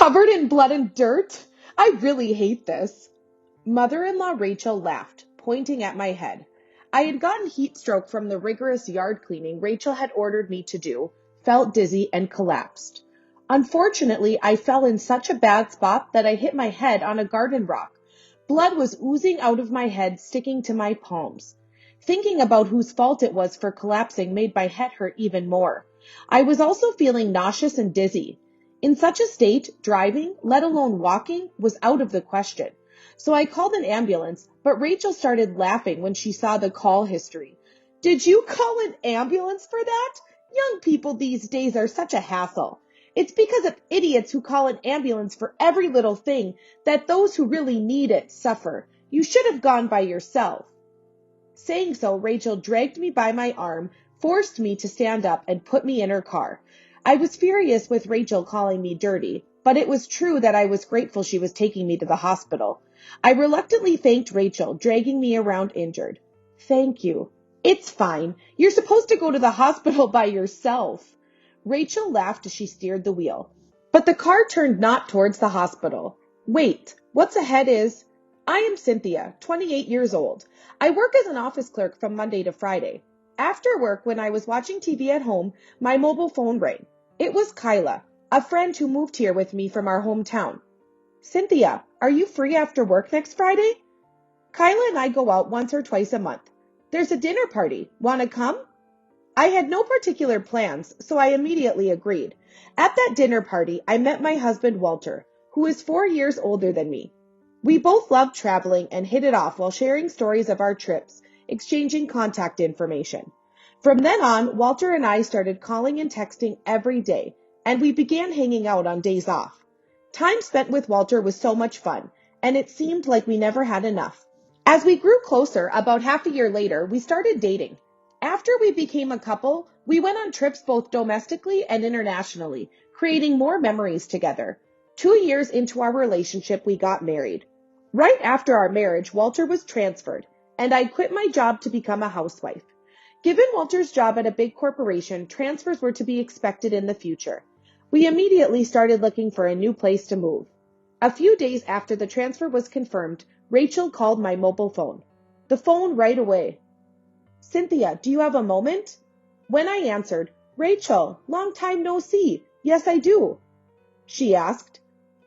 Covered in blood and dirt? I really hate this. Mother-in-law Rachel laughed, pointing at my head. I had gotten heat stroke from the rigorous yard cleaning Rachel had ordered me to do, felt dizzy, and collapsed. Unfortunately, I fell in such a bad spot that I hit my head on a garden rock. Blood was oozing out of my head, sticking to my palms. Thinking about whose fault it was for collapsing made my head hurt even more. I was also feeling nauseous and dizzy. In such a state, driving, let alone walking, was out of the question. So I called an ambulance, but Rachel started laughing when she saw the call history. Did you call an ambulance for that? Young people these days are such a hassle. It's because of idiots who call an ambulance for every little thing that those who really need it suffer. You should have gone by yourself. Saying so, Rachel dragged me by my arm, forced me to stand up, and put me in her car. I was furious with Rachel calling me dirty, but it was true that I was grateful she was taking me to the hospital. I reluctantly thanked Rachel, dragging me around injured. Thank you. It's fine. You're supposed to go to the hospital by yourself. Rachel laughed as she steered the wheel. But the car turned not towards the hospital. Wait, what's ahead is... I am Cynthia, 28 years old. I work as an office clerk from Monday to Friday. After work, when I was watching TV at home, my mobile phone rang. It was Kyla, a friend who moved here with me from our hometown. Cynthia, are you free after work next Friday? Kyla and I go out once or twice a month. There's a dinner party. Want to come? I had no particular plans, so I immediately agreed. At that dinner party, I met my husband, Walter, who is 4 years older than me. We both loved traveling and hit it off while sharing stories of our trips, exchanging contact information. From then on, Walter and I started calling and texting every day, and we began hanging out on days off. Time spent with Walter was so much fun, and it seemed like we never had enough. As we grew closer, about half a year later, we started dating. After we became a couple, we went on trips both domestically and internationally, creating more memories together. 2 years into our relationship, we got married. Right after our marriage, Walter was transferred, and I quit my job to become a housewife. Given Walter's job at a big corporation, transfers were to be expected in the future. We immediately started looking for a new place to move. A few days after the transfer was confirmed, Rachel called my mobile phone. The phone right away. Cynthia, do you have a moment? When I answered, Rachel, long time no see. Yes, I do. She asked.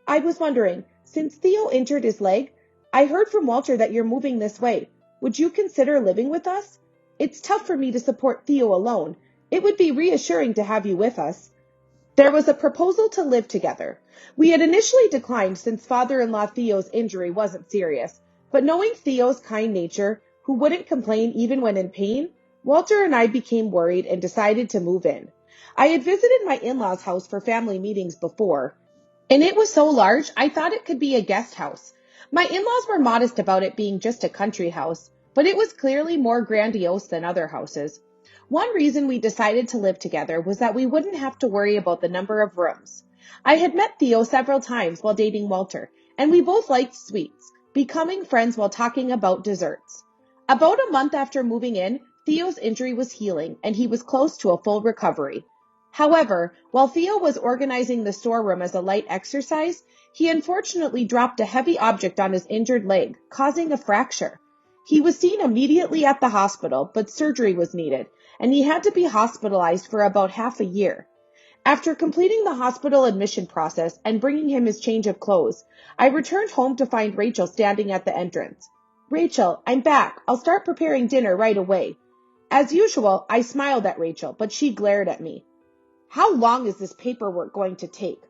I was wondering, since Theo injured his leg, I heard from Walter that you're moving this way. Would you consider living with us? It's tough for me to support Theo alone. It would be reassuring to have you with us. There was a proposal to live together. We had initially declined since father-in-law Theo's injury wasn't serious, but knowing Theo's kind nature, who wouldn't complain even when in pain, Walter and I became worried and decided to move in. I had visited my in-laws' house for family meetings before, and it was so large I thought it could be a guest house. My in-laws were modest about it being just a country house, but it was clearly more grandiose than other houses. One reason we decided to live together was that we wouldn't have to worry about the number of rooms. I had met Theo several times while dating Walter, and we both liked sweets, becoming friends while talking about desserts. About a month after moving in, Theo's injury was healing, and he was close to a full recovery. However, while Theo was organizing the storeroom as a light exercise, he unfortunately dropped a heavy object on his injured leg, causing a fracture. He was seen immediately at the hospital, but surgery was needed, and he had to be hospitalized for about half a year. After completing the hospital admission process and bringing him his change of clothes, I returned home to find Rachel standing at the entrance. Rachel, I'm back. I'll start preparing dinner right away. As usual, I smiled at Rachel, but she glared at me. How long is this paperwork going to take?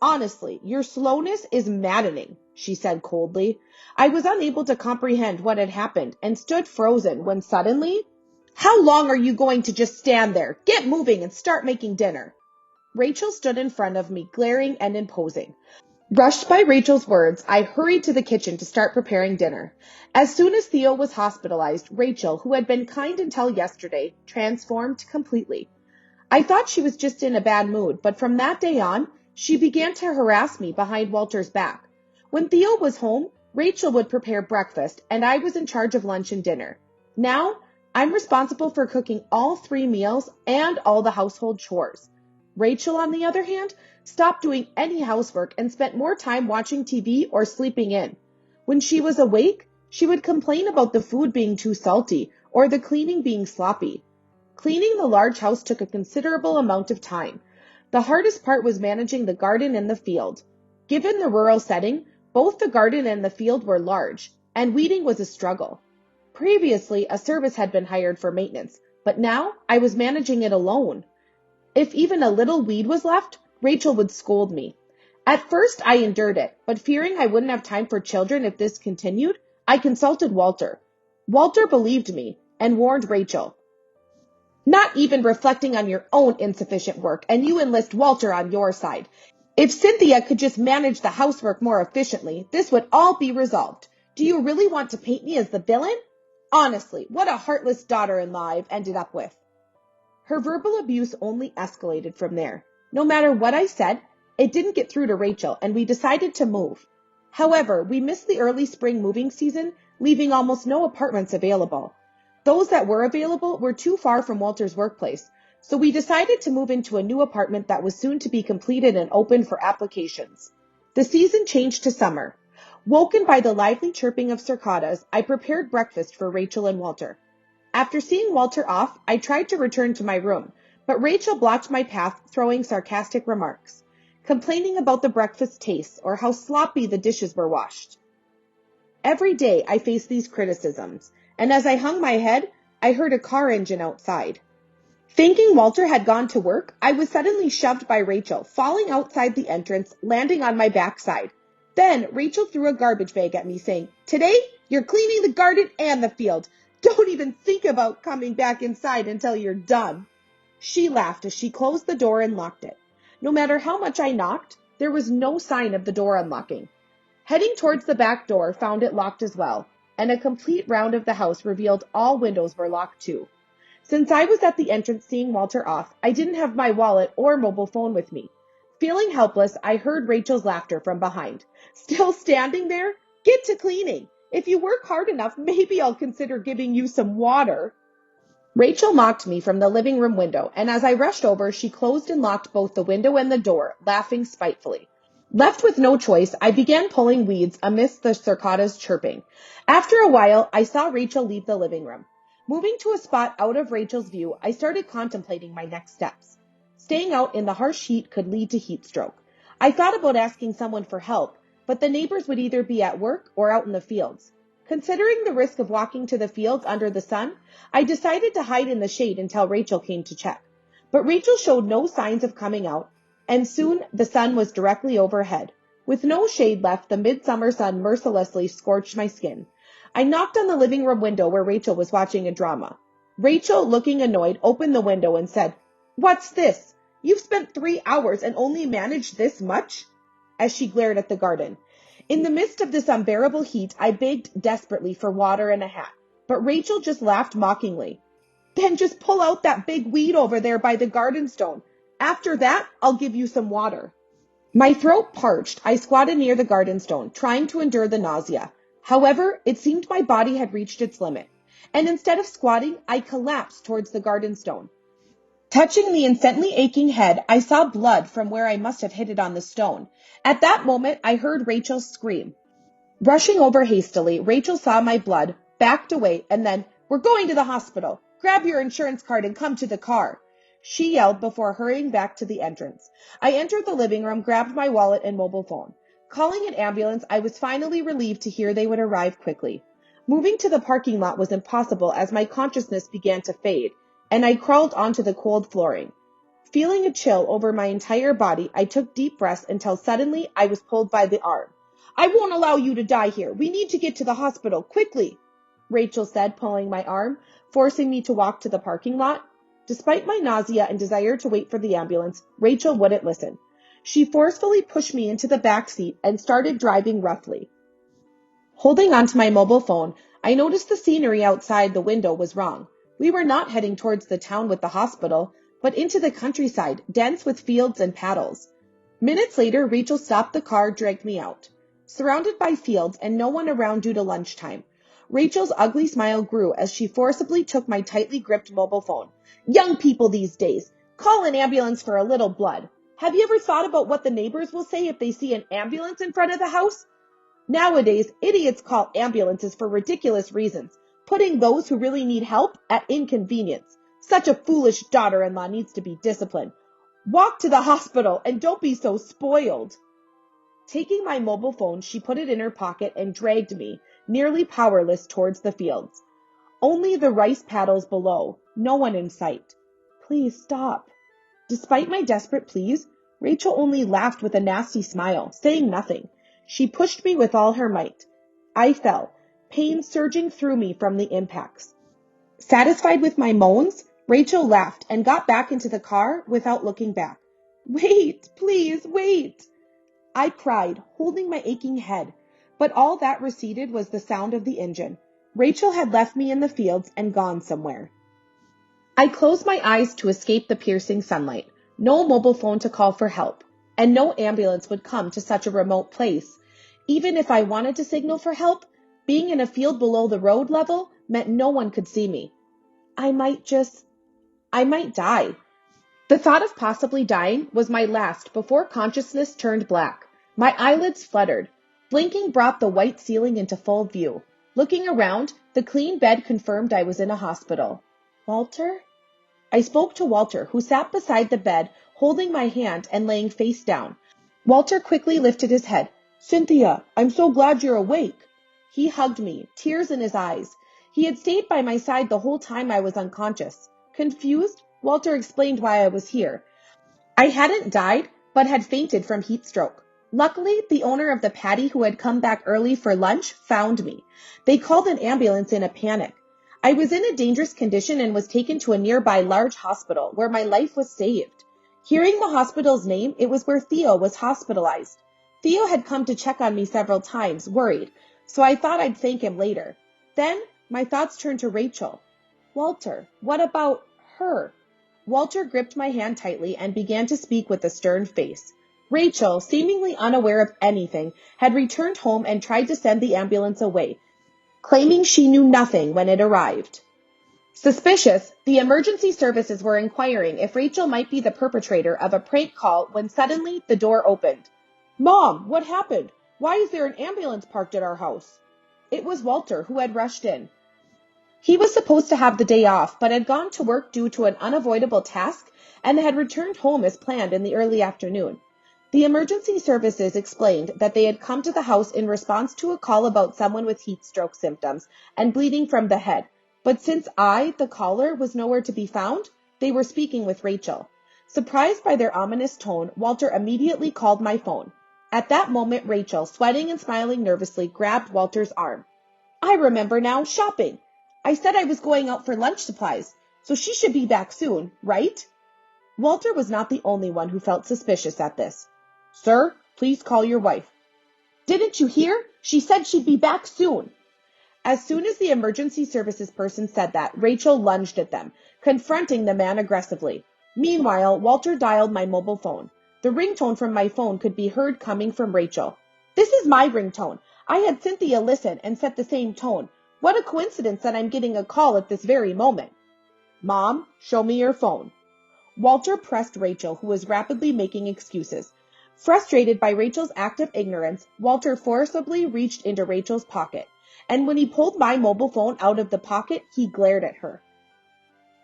Honestly, your slowness is maddening, she said coldly. I was unable to comprehend what had happened and stood frozen when suddenly, How long are you going to just stand there? Get moving and start making dinner. Rachel stood in front of me, glaring and imposing. Rushed by Rachel's words, I hurried to the kitchen to start preparing dinner. As soon as Theo was hospitalized, Rachel, who had been kind until yesterday, transformed completely. I thought she was just in a bad mood, but from that day on, she began to harass me behind Walter's back. When Theo was home, Rachel would prepare breakfast, and I was in charge of lunch and dinner. Now, I'm responsible for cooking all 3 meals and all the household chores. Rachel, on the other hand, stopped doing any housework and spent more time watching TV or sleeping in. When she was awake, she would complain about the food being too salty or the cleaning being sloppy. Cleaning the large house took a considerable amount of time. The hardest part was managing the garden and the field. Given the rural setting, both the garden and the field were large, and weeding was a struggle. Previously, a service had been hired for maintenance, but now I was managing it alone. If even a little weed was left, Rachel would scold me. At first, I endured it, but fearing I wouldn't have time for children if this continued, I consulted Walter. Walter believed me and warned Rachel. Not even reflecting on your own insufficient work, and you enlist Walter on your side. If Cynthia could just manage the housework more efficiently, this would all be resolved. Do you really want to paint me as the villain? Honestly, what a heartless daughter-in-law I've ended up with. Her verbal abuse only escalated from there. No matter what I said, it didn't get through to Rachel, and we decided to move. However, we missed the early spring moving season, leaving almost no apartments available. Those that were available were too far from Walter's workplace, so we decided to move into a new apartment that was soon to be completed and open for applications. The season changed to summer. Woken by the lively chirping of cicadas, I prepared breakfast for Rachel and Walter. After seeing Walter off, I tried to return to my room, but Rachel blocked my path, throwing sarcastic remarks, complaining about the breakfast taste or how sloppy the dishes were washed. Every day I faced these criticisms, and as I hung my head, I heard a car engine outside. Thinking Walter had gone to work, I was suddenly shoved by Rachel, falling outside the entrance, landing on my backside. Then Rachel threw a garbage bag at me, saying, "Today, you're cleaning the garden and the field. Don't even think about coming back inside until you're done." She laughed as she closed the door and locked it. No matter how much I knocked, there was no sign of the door unlocking. Heading towards the back door, found it locked as well, and a complete round of the house revealed all windows were locked too. Since I was at the entrance seeing Walter off, I didn't have my wallet or mobile phone with me. Feeling helpless, I heard Rachel's laughter from behind. "Still standing there? Get to cleaning. If you work hard enough, maybe I'll consider giving you some water." Rachel mocked me from the living room window, and as I rushed over, she closed and locked both the window and the door, laughing spitefully. Left with no choice, I began pulling weeds amidst the cicadas chirping. After a while, I saw Rachel leave the living room. Moving to a spot out of Rachel's view, I started contemplating my next steps. Staying out in the harsh heat could lead to heat stroke. I thought about asking someone for help, but the neighbors would either be at work or out in the fields. Considering the risk of walking to the fields under the sun, I decided to hide in the shade until Rachel came to check. But Rachel showed no signs of coming out, and soon the sun was directly overhead. With no shade left, the midsummer sun mercilessly scorched my skin. I knocked on the living room window where Rachel was watching a drama. Rachel, looking annoyed, opened the window and said, "What's this? You've spent 3 hours and only managed this much?" As she glared at the garden. In the midst of this unbearable heat, I begged desperately for water and a hat, but Rachel just laughed mockingly. "Then just pull out that big weed over there by the garden stone. After that, I'll give you some water." My throat parched. I squatted near the garden stone, trying to endure the nausea. However, it seemed my body had reached its limit, and instead of squatting, I collapsed towards the garden stone. Touching the instantly aching head, I saw blood from where I must have hit it on the stone. At that moment, I heard Rachel scream. Rushing over hastily, Rachel saw my blood, backed away, and then, "We're going to the hospital. Grab your insurance card and come to the car," she yelled before hurrying back to the entrance. I entered the living room, grabbed my wallet and mobile phone. Calling an ambulance, I was finally relieved to hear they would arrive quickly. Moving to the parking lot was impossible as my consciousness began to fade, and I crawled onto the cold flooring. Feeling a chill over my entire body, I took deep breaths until suddenly I was pulled by the arm. "I won't allow you to die here. We need to get to the hospital, quickly," Rachel said, pulling my arm, forcing me to walk to the parking lot. Despite my nausea and desire to wait for the ambulance, Rachel wouldn't listen. She forcefully pushed me into the back seat and started driving roughly. Holding onto my mobile phone, I noticed the scenery outside the window was wrong. We were not heading towards the town with the hospital, but into the countryside, dense with fields and paddles. Minutes later, Rachel stopped the car, dragged me out. Surrounded by fields and no one around due to lunchtime, Rachel's ugly smile grew as she forcibly took my tightly gripped mobile phone. "Young people these days, Call an ambulance for a little blood. Have you ever thought about what the neighbors will say if they see an ambulance in front of the house? Nowadays, idiots call ambulances for ridiculous reasons, putting those who really need help at inconvenience. Such a foolish daughter-in-law needs to be disciplined. Walk to the hospital and don't be so spoiled. Taking my mobile phone, she put it in her pocket and dragged me, nearly powerless, towards the fields. Only the rice paddles below, no one in sight. Please stop. Despite my desperate pleas, Rachel only laughed with a nasty smile, saying nothing. She pushed me with all her might. I fell, pain surging through me from the impacts. Satisfied with my moans, Rachel laughed and got back into the car without looking back. Wait, please, wait. I cried, holding my aching head, but all that receded was the sound of the engine. Rachel had left me in the fields and gone somewhere. I closed my eyes to escape the piercing sunlight. No mobile phone to call for help, and no ambulance would come to such a remote place. Even if I wanted to signal for help, being in a field below the road level meant no one could see me. I might die. The thought of possibly dying was my last before consciousness turned black. My eyelids fluttered. Blinking brought the white ceiling into full view. Looking around, the clean bed confirmed I was in a hospital. Walter? I spoke to Walter, who sat beside the bed, holding my hand and laying face down. Walter quickly lifted his head. Cynthia, I'm so glad you're awake. He hugged me, tears in his eyes. He had stayed by my side the whole time I was unconscious. Confused, Walter explained why I was here. I hadn't died, but had fainted from heat stroke. Luckily, the owner of the paddy who had come back early for lunch found me. They called an ambulance in a panic. I was in a dangerous condition and was taken to a nearby large hospital where my life was saved. Hearing the hospital's name, it was where Theo was hospitalized. Theo had come to check on me several times, worried, so I thought I'd thank him later. Then, my thoughts turned to Rachel. Walter, what about her? Walter gripped my hand tightly and began to speak with a stern face. Rachel, seemingly unaware of anything, had returned home and tried to send the ambulance away, claiming she knew nothing when it arrived. Suspicious, the emergency services were inquiring if Rachel might be the perpetrator of a prank call when suddenly the door opened. Mom, what happened? Why is there an ambulance parked at our house? It was Walter who had rushed in. He was supposed to have the day off, but had gone to work due to an unavoidable task and had returned home as planned in the early afternoon. The emergency services explained that they had come to the house in response to a call about someone with heat stroke symptoms and bleeding from the head. But since I, the caller, was nowhere to be found, they were speaking with Rachel. Surprised by their ominous tone, Walter immediately called my phone. At that moment, Rachel, sweating and smiling nervously, grabbed Walter's arm. I remember now, shopping. I said I was going out for lunch supplies, so she should be back soon, right? Walter was not the only one who felt suspicious at this. Sir, please call your wife. Didn't you hear? She said she'd be back soon. As soon as the emergency services person said that, Rachel lunged at them, confronting the man aggressively. Meanwhile, Walter dialed my mobile phone. The ringtone from my phone could be heard coming from Rachel. This is my ringtone. I had Cynthia listen and set the same tone. What a coincidence that I'm getting a call at this very moment. Mom, show me your phone. Walter pressed Rachel, who was rapidly making excuses. Frustrated by Rachel's act of ignorance, Walter forcibly reached into Rachel's pocket, and when he pulled my mobile phone out of the pocket, he glared at her.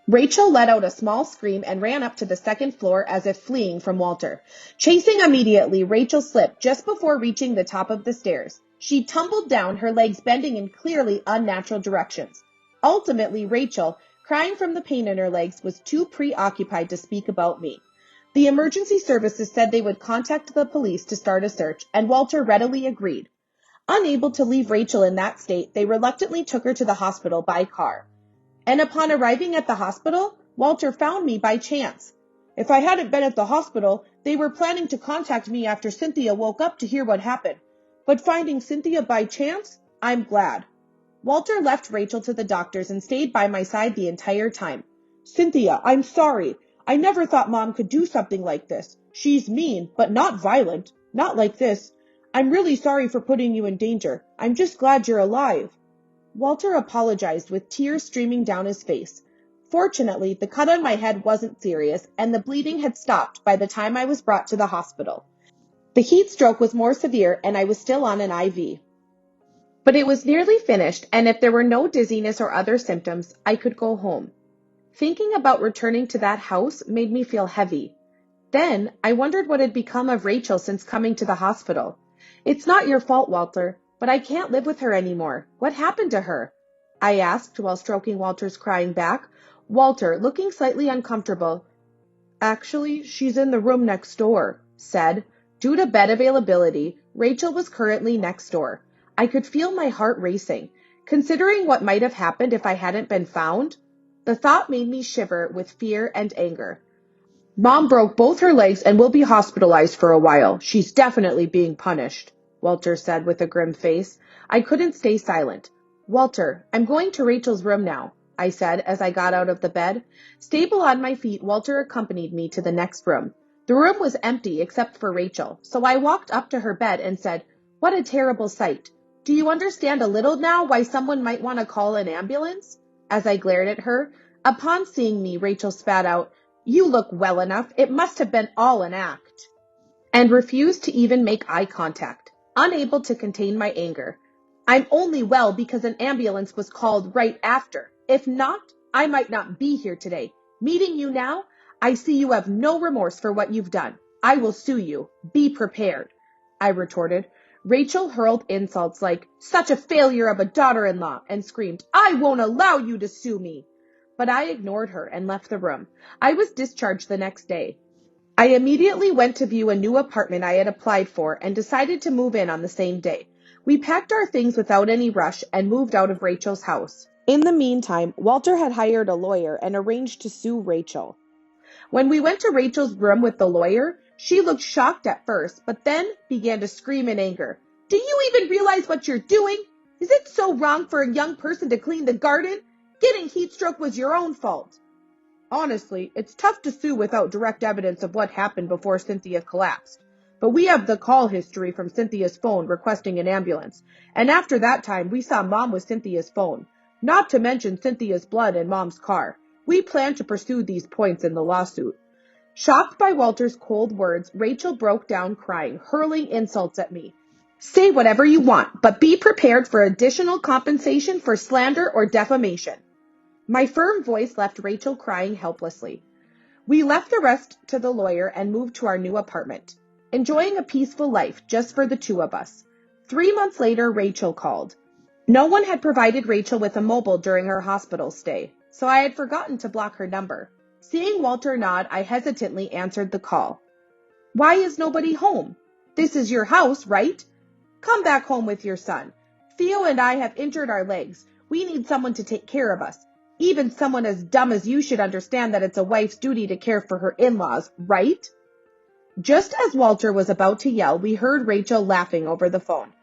Rachel let out a small scream and ran up to the second floor as if fleeing from Walter. Chasing immediately, Rachel slipped just before reaching the top of the stairs. She tumbled down, her legs bending in clearly unnatural directions. Ultimately, Rachel, crying from the pain in her legs, was too preoccupied to speak about me. The emergency services said they would contact the police to start a search, and Walter readily agreed. Unable to leave Rachel in that state, they reluctantly took her to the hospital by car. And upon arriving at the hospital, Walter found me by chance. If I hadn't been at the hospital, they were planning to contact me after Cynthia woke up to hear what happened. But finding Cynthia by chance, I'm glad. Walter left Rachel to the doctors and stayed by my side the entire time. Cynthia, I'm sorry. I never thought Mom could do something like this. She's mean, but not violent. Not like this. I'm really sorry for putting you in danger. I'm just glad you're alive. Walter apologized with tears streaming down his face. Fortunately, the cut on my head wasn't serious, and the bleeding had stopped by the time I was brought to the hospital. The heat stroke was more severe, and I was still on an IV. But it was nearly finished, and if there were no dizziness or other symptoms, I could go home. Thinking about returning to that house made me feel heavy. Then I wondered what had become of Rachel since coming to the hospital. "It's not your fault, Walter, but I can't live with her anymore. What happened to her?" I asked while stroking Walter's crying back. Walter, looking slightly uncomfortable, "Actually, she's in the room next door," said. Due to bed availability, Rachel was currently next door. I could feel my heart racing. Considering what might have happened if I hadn't been found, the thought made me shiver with fear and anger. "Mom broke both her legs and will be hospitalized for a while. She's definitely being punished," Walter said with a grim face. I couldn't stay silent. "Walter, I'm going to Rachel's room now," I said as I got out of the bed. Stable on my feet, Walter accompanied me to the next room. The room was empty except for Rachel, so I walked up to her bed and said, "What a terrible sight. Do you understand a little now why someone might want to call an ambulance?" As I glared at her, upon seeing me, Rachel spat out, "You look well enough. It must have been all an act," and refused to even make eye contact, unable to contain my anger. "I'm only well because an ambulance was called right after. If not, I might not be here today. Meeting you now, I see you have no remorse for what you've done. I will sue you. Be prepared," I retorted. Rachel hurled insults like, "Such a failure of a daughter-in-law," and screamed, "I won't allow you to sue me." But I ignored her and left the room. I was discharged the next day. I immediately went to view a new apartment I had applied for and decided to move in on the same day. We packed our things without any rush and moved out of Rachel's house. In the meantime, Walter had hired a lawyer and arranged to sue Rachel. When we went to Rachel's room with the lawyer, she looked shocked at first, but then began to scream in anger. "Do you even realize what you're doing? Is it so wrong for a young person to clean the garden? Getting heat stroke was your own fault." Honestly, it's tough to sue without direct evidence of what happened before Cynthia collapsed. But we have the call history from Cynthia's phone requesting an ambulance, and after that time we saw Mom with Cynthia's phone, not to mention Cynthia's blood in Mom's car. We plan to pursue these points in the lawsuit. Shocked by Walter's cold words, Rachel broke down crying, hurling insults at me. "Say whatever you want, but be prepared for additional compensation for slander or defamation." My firm voice left Rachel crying helplessly. We left the rest to the lawyer and moved to our new apartment, enjoying a peaceful life just for the two of us. 3 months later, Rachel called. No one had provided Rachel with a mobile during her hospital stay, so I had forgotten to block her number. Seeing Walter nod, I hesitantly answered the call. "Why is nobody home? This is your house, right? Come back home with your son. Theo and I have injured our legs. We need someone to take care of us. Even someone as dumb as you should understand that it's a wife's duty to care for her in-laws, right?" Just as Walter was about to yell, we heard Rachel laughing over the phone.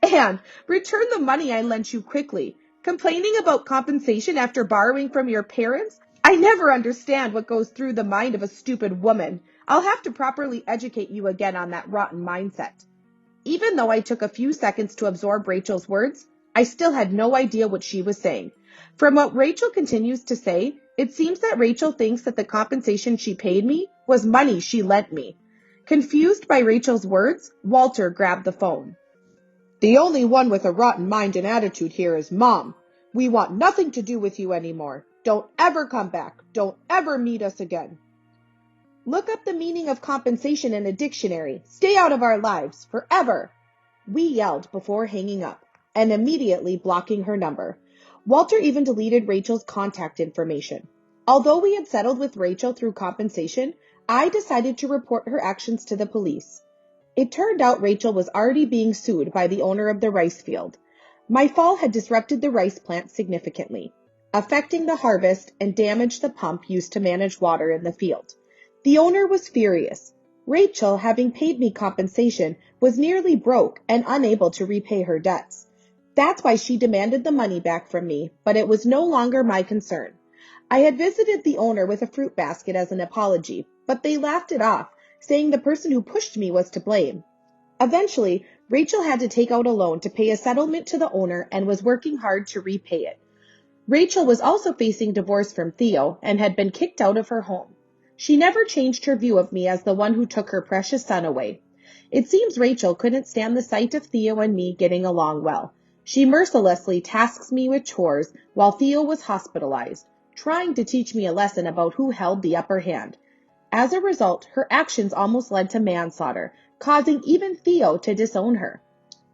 "Anne, return the money I lent you quickly. Complaining about compensation after borrowing from your parents? I never understand what goes through the mind of a stupid woman. I'll have to properly educate you again on that rotten mindset." Even though I took a few seconds to absorb Rachel's words, I still had no idea what she was saying. From what Rachel continues to say, it seems that Rachel thinks that the compensation she paid me was money she lent me. Confused by Rachel's words, Walter grabbed the phone. "The only one with a rotten mind and attitude here is Mom. We want nothing to do with you anymore. Don't ever come back. Don't ever meet us again. Look up the meaning of compensation in a dictionary. Stay out of our lives, forever," we yelled before hanging up, and immediately blocking her number. Walter even deleted Rachel's contact information. Although we had settled with Rachel through compensation, I decided to report her actions to the police. It turned out Rachel was already being sued by the owner of the rice field. My fall had disrupted the rice plant significantly, affecting the harvest and damaged the pump used to manage water in the field. The owner was furious. Rachel, having paid me compensation, was nearly broke and unable to repay her debts. That's why she demanded the money back from me, but it was no longer my concern. I had visited the owner with a fruit basket as an apology, but they laughed it off, saying the person who pushed me was to blame. Eventually, Rachel had to take out a loan to pay a settlement to the owner and was working hard to repay it. Rachel was also facing divorce from Theo and had been kicked out of her home. She never changed her view of me as the one who took her precious son away. It seems Rachel couldn't stand the sight of Theo and me getting along well. She mercilessly tasks me with chores while Theo was hospitalized, trying to teach me a lesson about who held the upper hand. As a result, her actions almost led to manslaughter, causing even Theo to disown her.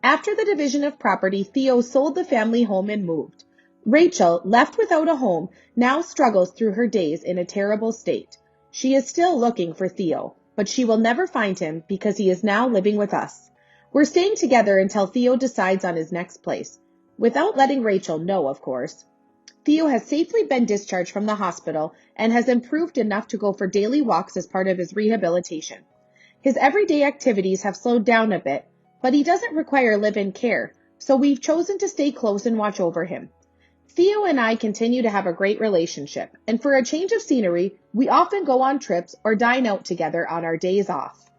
After the division of property, Theo sold the family home and moved. Rachel, left without a home, now struggles through her days in a terrible state. She is still looking for Theo, but she will never find him because he is now living with us. We're staying together until Theo decides on his next place, without letting Rachel know, of course. Theo has safely been discharged from the hospital and has improved enough to go for daily walks as part of his rehabilitation. His everyday activities have slowed down a bit, but he doesn't require live-in care, so we've chosen to stay close and watch over him. Theo and I continue to have a great relationship, and for a change of scenery, we often go on trips or dine out together on our days off.